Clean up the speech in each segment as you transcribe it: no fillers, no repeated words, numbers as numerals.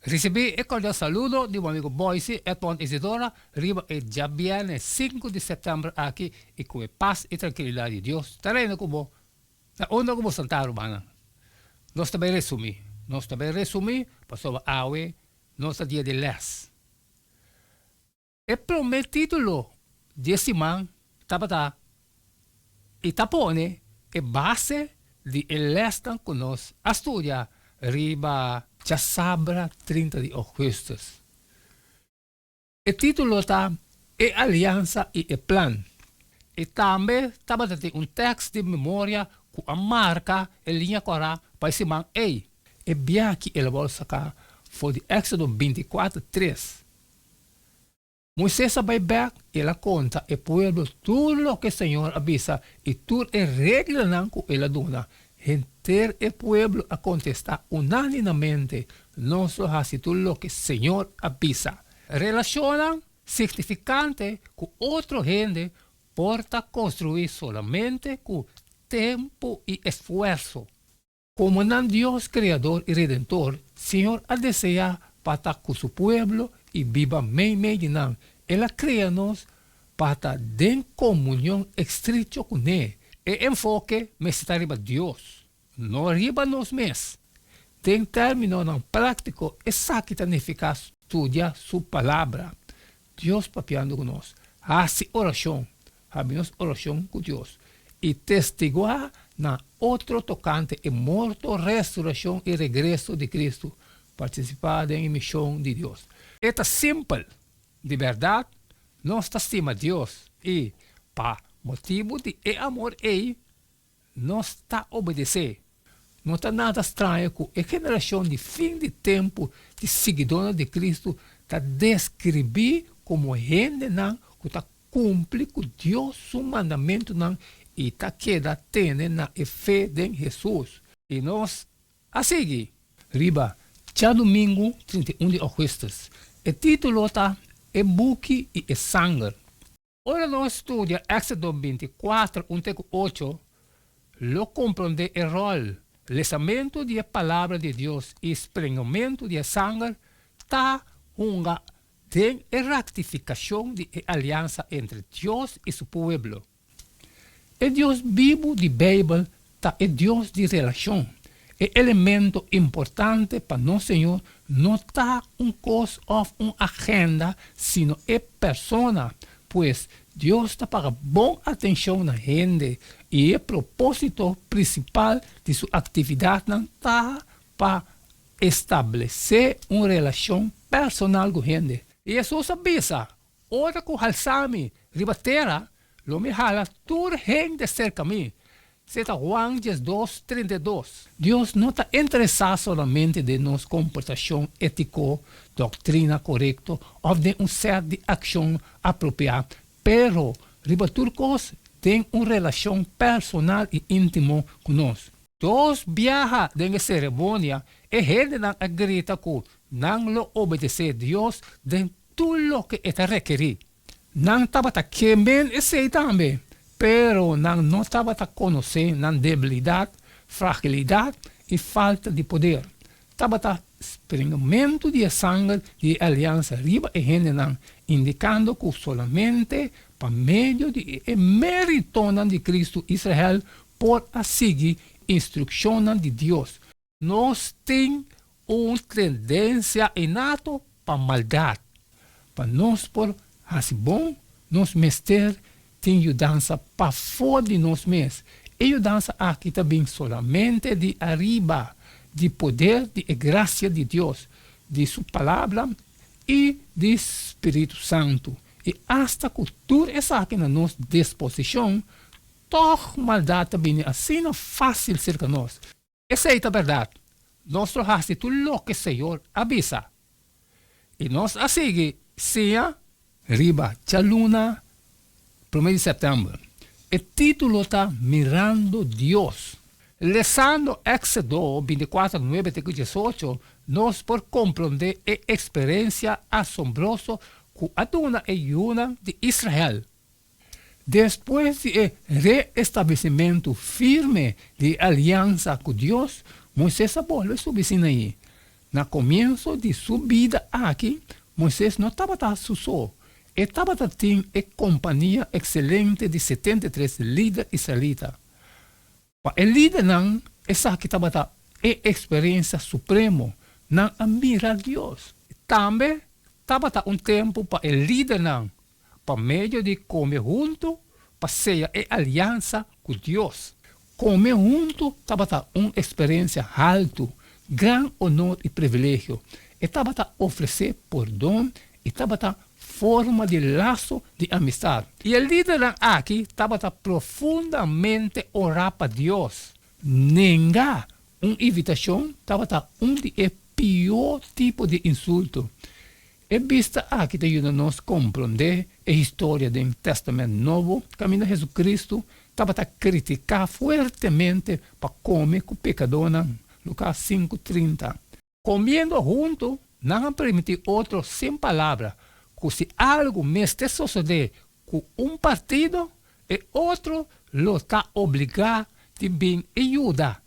Recibí el cordial saludo de mi amigo Boise, Edmond Isidora, arriba ya viene 5 de septiembre aquí y con paz y tranquilidad de Dios. Terreno como, la onda como Santa Romana. Nós também resumir, pastor Awe, nosso dia de les. E prometido de semana, tabata, e tapone, e base de lestan com nós, a estudar, riba, já sabra 30 de agosto. E título está, e aliança e plan. E também, tabata tem texto de memória, com a marca, e linha corá, para semana, e bem aqui ele vai sacar, foi de Éxodo 24:3. Moisés vai back, ela conta, e pueblo, tudo o que o Senhor avisa, e tudo é regra não que ela dona. Enter o pueblo a contestar unanimemente, não só assim tudo o que o Senhor avisa. Relacionam significante com outra gente, porta construir solamente com tempo e esforço. Como não Deus Criador e Redentor, Senhor a deseja para estar com seu pueblo e viva meio de nós. Ela cria-nos para estar em comunhão estreita com Ele. E enfoque está arriba Deus, não arriba nós mesmos. Tem término não prático, essa que significa estudar sua palavra. Deus papiando com nós. Assim oração, fazemos oração com Deus. E testiguar na outro tocante e morto, ressurreição e regresso de Cristo. Participar da missão de Deus. É simples, de verdade, nós estimamos Deus e, para motivo de amor, nós está obedecendo. Não está nada estranho com a geração de fim de tempo de seguidores de Cristo está descrever como gente não que está cumpre com Deus seu mandamento não e está queda tendo na fé em Jesus. E nós, a seguir, riba, já domingo 31 de agosto, o título está E Buque e E Sangue. Ora nós estudia Éxodo 24, 1-8, lo compreende o rol, lesamento da palavra de Deus e espremimento de sangue, está uma de ratificação de aliança entre Deus e seu povo. O Deus vivo de Bíblia está é Deus de relação. É elemento importante para nosso Senhor não está coisa ou uma agenda, sino é persona, pois Deus está para boa atenção na gente e o propósito principal de sua atividade está para estabelecer uma relação personal com a gente. E Jesus avisa, ora com Halsami, ribatera, lo me jala toda gente cerca mim. Seta Juan 2:32. Deus não está interessado somente de nossa comportação ética, doutrina correta ou de certo de ação apropriada, pero ribaturcos tem uma relação personal e íntima conosco. Dos viaja de cerimônia e gente não acredita que não lo obedece a Deus de tudo o que é requerido. Não estava queimando esse também. Pero não estava a conhecer na debilidade, fragilidade e falta de poder. Estava a experimento de sangue de aliança riba e gente não, indicando que solamente por meio de mérito de Cristo Israel por seguir instrução de Deus. Nós temos uma tendência inata para maldade. Para nós por assim bom, nós mestres tem ajudança para fora de nós mesmos. E ajudança aqui também solamente de arriba, de poder, de graça de Deus, de sua palavra e de Espírito Santo. E hasta que tudo isso aqui na nossa disposição, toda maldade também assim não fácil cerca de nós. Essa é a verdade. Nós fazemos tudo o que o Senhor avisa. E nós a seguir, seja riba, luna, 1 de setembro. O título está Mirando Deus. Lendo Éxodo 24, 9-18, nós por compreender a experiência assombrosa que aduna e una de Israel. Depois de reestabelecimento firme de aliança com Deus, Moisés volve a subir Sinaí. No comienzo de su vida aquí, Moisés no estaba solo. Estaba en compañía excelente de 73 líderes israelitas. El líder nan, esa que estaba experiencia suprema, nan admira a Dios. También estaba un tiempo para el líder nan, para medio de comer junto, para ser alianza con Dios. Comer junto estaba una experiencia alta, gran honor y privilegio. Estaba ofrecer perdón, estaba forma de lazo de amistad. Y el líder aquí estaba profundamente orar para Dios. Negar una invitación estaba un de peor tipo de insulto. He visto aquí de ayudarnos a comprender la historia del Testamento Nuevo, camino a Jesucristo, estaba a criticar fuertemente para comer con pecadores. Lucas 5:30. Comiendo juntos, no permitir otro sin palabra. Que si algo me está sucediendo con un partido, el otro lo está obligado a bien ayudar.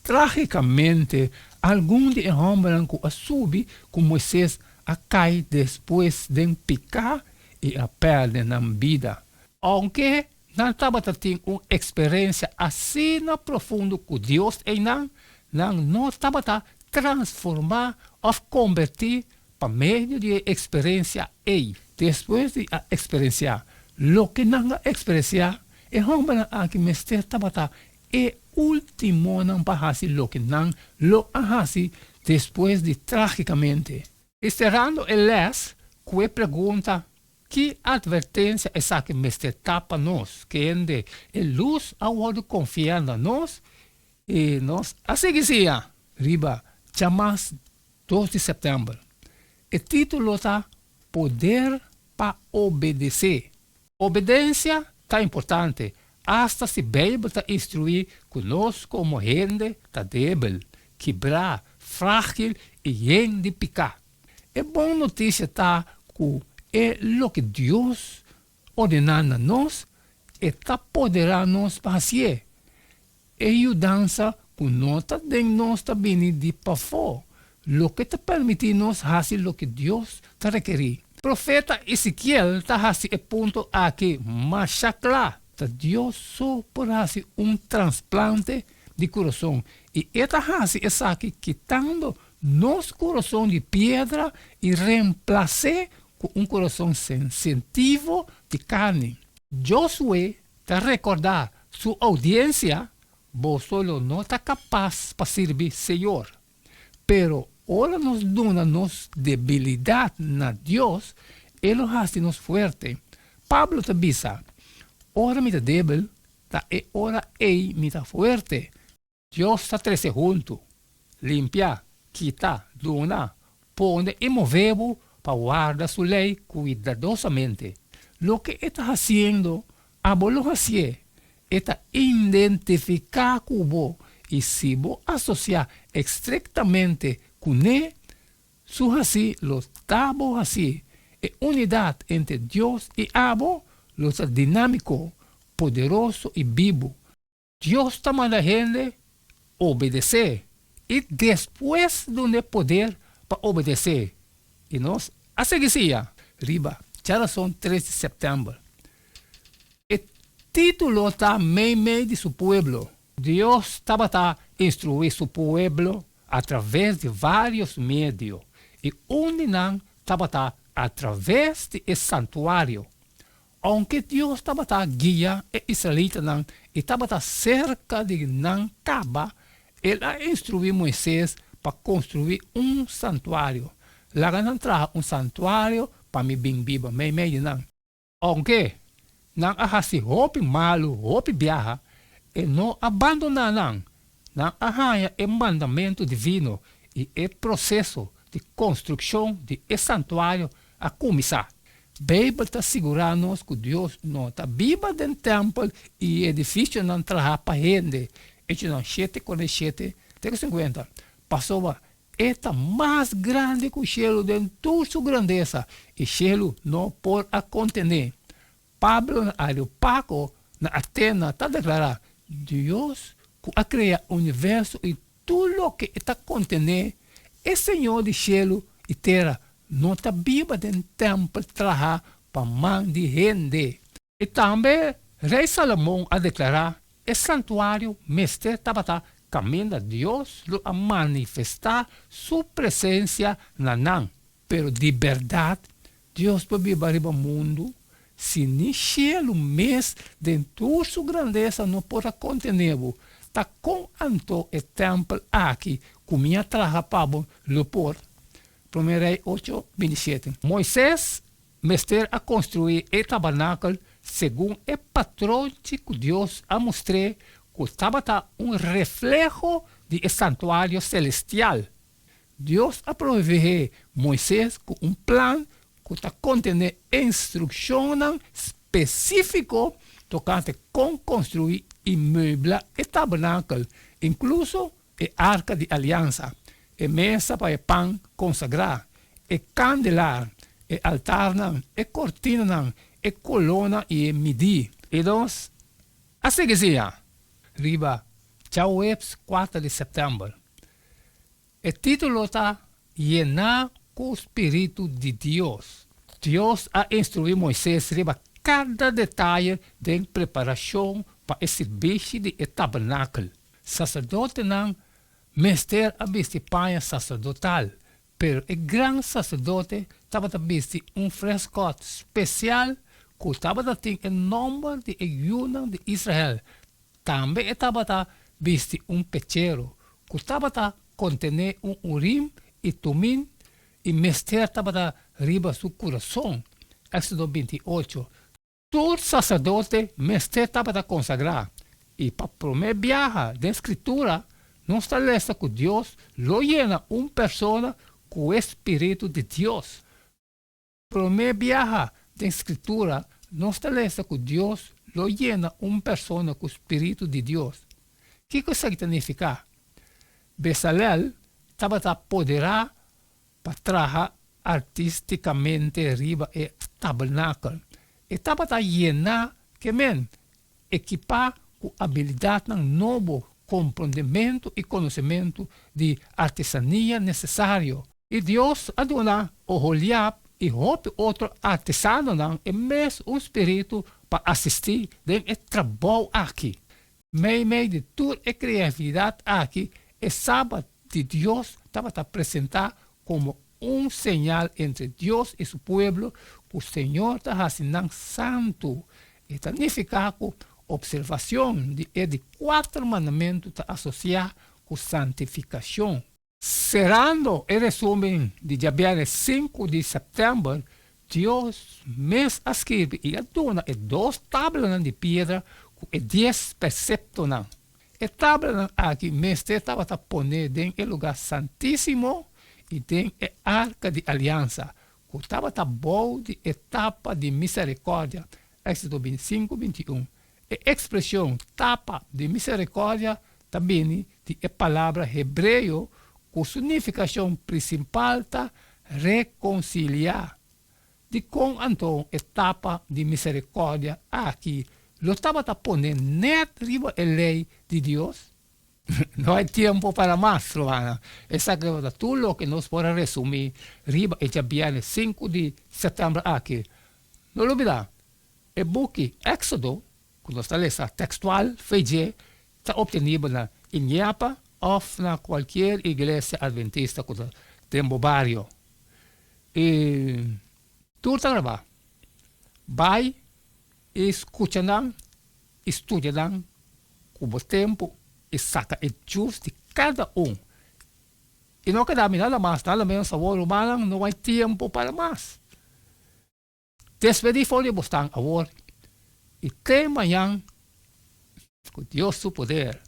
Trágicamente, algunos de hombres que subir con Moisés a caer después de picar y a perder la vida. Aunque no estaba teniendo una experiencia así profunda con Dios, no estaba transformar o convertir para medio de experiencia. Después de experienciar lo que no experienciar, el hombre que me estaba el último no hacer lo que no lo hace después de trágicamente. Cerrando el les, que pregunta, ¿qué advertencia es esa que me está para nos? Que ende el luz ahora confiando en nos y nos así que sea. Riba, jamás 2 de septiembre. El título está Poder para obedecer. Obediencia está importante. Hasta si Bíblia está instruir conosco como gente está débil, quebrar, frágil y lleno de pecado. É boa notícia tá que é lo que Deus ordena a nós está poderando nos fazer. É ajudança que nós nós também de para fora. Lo que te permite nos fazer lo que Deus te requer. Profeta Ezequiel está fazendo ponto aqui, mas claro, Deus só pode fazer transplante de coração. E esta fase é aqui quitando nos coração de pedra e reemplacer com coração sensitivo de carne. Josué te recordar sua audiência, vos solo não está capaz para servir Senhor. Pero ora nos dona nos debilidade na Deus, Ele hace nos fuerte. Pablo te dice, ora me débil, e ora ei me fuerte. Deus está trece junto, limpia, quita, dona, pone imovével para guardar sua lei cuidadosamente. Lo que está haciendo, lo hace, está identificar con vos y si vos asociar estrictamente con él, su así, los tabos así, unidad entre Dios y Abo, los dinámico, poderoso y vivo. Dios está mandando a gente obedecer y después donde poder para obedecer. Y nos hace que sea, riba, ya son 3 de septiembre. El título está meio de su pueblo. Dios estaba a instruir su pueblo a través de varios medios. Y uno estaba a través del santuario. Aunque Dios estaba a guiar a Israelita y estaba cerca de Nancaba, Él instruyó a Moisés para construir un santuario. La ganan trajo un santuario para mi bem viva, meio não. Aunque não ahasi hopi malo, hopi viaja, e não abandona não arranha o mandamento divino e o processo de construção de santuário a começar. A Bíblia está segurando-nos que Deus não está viva dentro do templo e edifício não trabalha para gente. E não 7:7, 50. Passou esta mais grande que o cielo de toda sua grandeza. E o cielo não pode contener. Pablo, no Areopago, na Atena, está declarando: Deus, que a criar o universo e tudo o que está contendo, o Senhor de cielo e terra não está viva dentro do templo trabalhar para mão de gente. E também, rei Salomão a declarar, o santuário mestre estava caminho a Deus a manifestar sua presença na nan. Pero de verdade, Deus pode viver no mundo, se nem cielo mês, dentro sua grandeza não pode contener-o. Está com anto o templo aqui, comia traga para o por. 1 Rei 8, 27. Moisés, mestre a construir o tabernáculo, segundo o patrão que Deus a mostrou, que estava reflejo do santuário celestial. Deus a proveer Moisés com plan que está contendo instrução específica tocante com construir e meublar o tabernáculo, incluso a arca de aliança, a mesa para o pão consagrado, o candelar, o altar, a cortina, a coluna e a midi. E nós, assim que seja, riba, tchau webs 4 de setembro. O título está Llenar com o Espírito de Deus. Deus a instruído Moisés riba cada detalhe da preparação para o serviço do tabernáculo. Sacerdote não mestre a vestir sacerdotal, pero o grande sacerdote estava a vestir frescote especial que estava a ter o nome de ayuno de Israel. Também estava a vestir pechero que estava a contener urim e tumim e mestre estava a riba seu coração. Éxodo 28. Todo sacerdote mestre estava a consagrar. E para o primeiro viaje da escritura, não establece que Deus lo llena pessoa com o Espírito de Deus. Primeiro viaje da escritura, não estabelece que Deus lo llena pessoa com o Espírito de Deus. O que isso significa? Bezalel estava a apoderar para trabalhar artisticamente arriba o tabernáculo. Estava a llenar, equipar com habilidade novo, compreendimento e conhecimento de artesania necessário. E Deus adona o olhar e outro artesano e mesmo espírito para assistir ao trabalho aqui. Meio de toda a criatividade aqui, o sábado de Deus estava a apresentar como sinal entre Deus e seu povo, que o Senhor está fazendo santo. E significa que observação de 4 mandamentos está associada com santificação. Cerrando o resumo de Jabiane 5 de setembro, Deus mesmo escreve e adorna 2 tábuas de pedra com 10 preceptos. A tábua aqui mesmo estava a poner dentro do lugar santíssimo e dentro da arca de aliança, que estava a boa de etapa de misericórdia. Éxodo 25, 21. A expressão tapa de misericórdia também é a palavra hebreu, com significação principal está reconciliar. De com então a tapa de misericórdia aqui, lo estava a poner net riba a lei de Deus. Não há tempo para mais, Romana. Essa é tudo o que nós podemos resumir riba e Jabiane 5 de setembro aqui. Não olvidar, o book Éxodo, que nós estamos textual, feijé, está obtenido na Inhapa ou na qualquer igreja adventista que tem no barrio. E tudo está gravado. Vai, escutam, estudam, com o tempo, e saca o justo de cada E não queda nada mais, nada menos sabor humano, não há tempo para mais. Despedir fora de Boston agora. E até amanhã, com Deus seu poder.